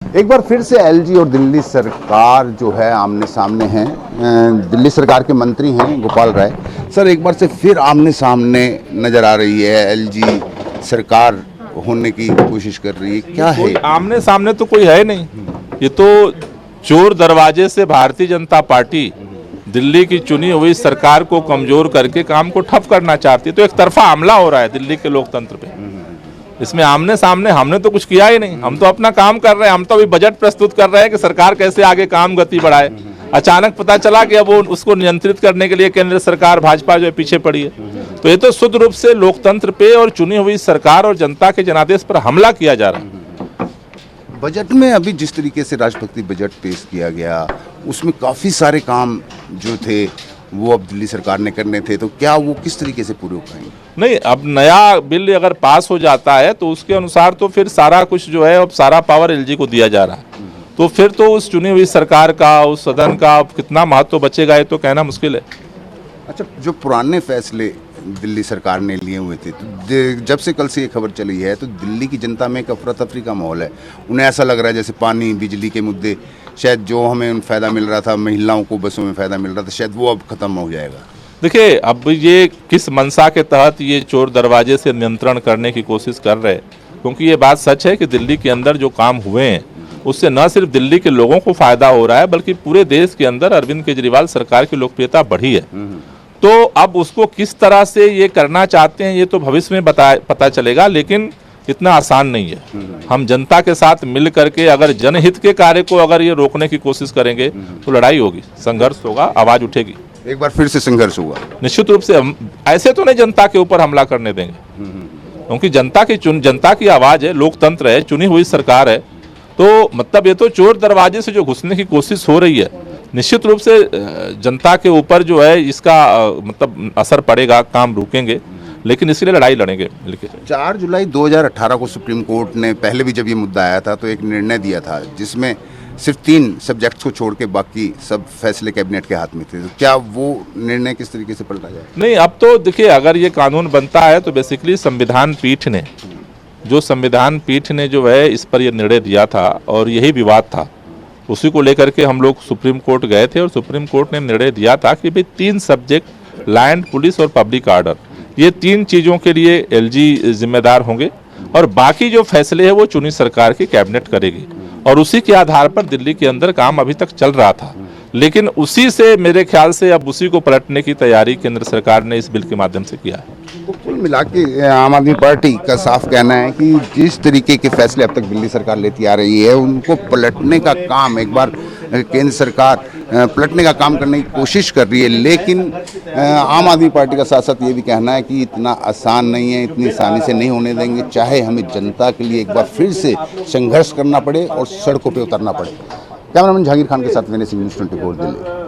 एक बार फिर से एलजी और दिल्ली सरकार जो है आमने सामने हैं। दिल्ली सरकार के मंत्री हैं गोपाल राय सर, एक बार से फिर आमने सामने नजर आ रही है। एलजी सरकार होने की कोशिश कर रही है, क्या है? आमने सामने तो कोई है नहीं, ये तो चोर दरवाजे से भारतीय जनता पार्टी दिल्ली की चुनी हुई सरकार को कमजोर करके काम को ठप करना चाहती है। तो एक तरफा हमला हो रहा है दिल्ली के लोकतंत्र पे। इसमें आमने सामने हमने तो कुछ किया ही नहीं, हम तो अपना काम कर रहे हैं। हम तो अभी बजट प्रस्तुत कर रहे हैं कि सरकार कैसे आगे काम गति बढ़ाए। अचानक पता चला कि अब वो उसको नियंत्रित करने के लिए केंद्र सरकार भाजपा जो है पीछे पड़ी है। तो ये तो शुद्ध रूप से लोकतंत्र पे और चुनी हुई सरकार और जनता के जनादेश पर हमला किया जा रहा है। बजट में अभी जिस तरीके से राष्ट्रपति बजट पेश किया गया, उसमें काफ़ी सारे काम जो थे वो अब दिल्ली सरकार ने करने थे, तो क्या वो किस तरीके से पूरे हो पाएंगे? नहीं, अब नया बिल अगर पास हो जाता है तो उसके अनुसार तो फिर सारा कुछ जो है अब सारा पावर एलजी को दिया जा रहा है। तो फिर तो उस चुनी हुई सरकार का, उस सदन का कितना महत्व बचेगा ये तो कहना मुश्किल है। अच्छा, जो पुराने फैसले दिल्ली सरकार ने लिए हुए थे, तो जब से कल से ये खबर चली है तो दिल्ली की जनता में एक अफरा तफरी का माहौल है। उन्हें ऐसा लग रहा है जैसे पानी बिजली के मुद्दे, शायद जो हमें फ़ायदा मिल रहा था, महिलाओं को बसों में फ़ायदा मिल रहा था, शायद वो अब ख़त्म हो जाएगा। देखिए, अब ये किस मंशा के तहत ये चोर दरवाजे से नियंत्रण करने की कोशिश कर रहे हैं, क्योंकि ये बात सच है कि दिल्ली के अंदर जो काम हुए हैं उससे न सिर्फ दिल्ली के लोगों को फायदा हो रहा है, बल्कि पूरे देश के अंदर अरविंद केजरीवाल सरकार की लोकप्रियता बढ़ी है। तो अब उसको किस तरह से ये करना चाहते हैं ये तो भविष्य में पता चलेगा, लेकिन इतना आसान नहीं है। हम जनता के साथ मिल करके अगर जनहित के कार्य को अगर ये रोकने की कोशिश करेंगे तो लड़ाई होगी, संघर्ष होगा, आवाज उठेगी। एक बार फिर से संघर्ष होगा निश्चित रूप से। हम ऐसे तो नहीं जनता के ऊपर हमला करने देंगे, क्योंकि जनता की आवाज है, लोकतंत्र है, चुनी हुई सरकार है। तो मतलब ये तो चोर दरवाजे से जो घुसने की कोशिश हो रही है, निश्चित रूप से जनता के ऊपर जो है इसका मतलब असर पड़ेगा, काम रुकेंगे, लेकिन इसके लिए लड़ाई लड़ेंगे मिलकर। 4 जुलाई 2018 को सुप्रीम कोर्ट ने, पहले भी जब ये मुद्दा आया था तो एक निर्णय दिया था जिसमें सिर्फ 3 सब्जेक्ट्स को छोड़ के बाकी सब फैसले कैबिनेट के हाथ में थे। तो क्या वो निर्णय किस तरीके से पलटा जाए? नहीं, अब तो देखिए, अगर ये कानून बनता है तो बेसिकली संविधान पीठ ने जो है इस पर यह निर्णय दिया था और यही विवाद था, उसी को लेकर के हम लोग सुप्रीम कोर्ट गए थे और सुप्रीम कोर्ट ने निर्णय दिया था कि भाई 3 सब्जेक्ट, लैंड, पुलिस और पब्लिक ऑर्डर, ये 3 चीज़ों के लिए एलजी जिम्मेदार होंगे और बाकी जो फैसले हैं वो चुनी सरकार की कैबिनेट करेगी। और उसी के आधार पर दिल्ली के अंदर काम अभी तक चल रहा था, लेकिन उसी से मेरे ख्याल से अब उसी को पलटने की तैयारी केंद्र सरकार ने इस बिल के माध्यम से किया है। तो कुल मिला के आम आदमी पार्टी का साफ कहना है कि जिस तरीके के फैसले अब तक दिल्ली सरकार लेती आ रही है, उनको पलटने का काम, एक बार केंद्र सरकार पलटने का काम करने की कोशिश कर रही है, लेकिन आम आदमी पार्टी का साथ साथ ये भी कहना है कि इतना आसान नहीं है, इतनी आसानी से नहीं होने देंगे, चाहे हमें जनता के लिए एक बार फिर से संघर्ष करना पड़े और सड़कों पर उतरना पड़े। कैमरामैन जहांगीर खान के साथ मैंने न्यूज़ 24 दिल्ली।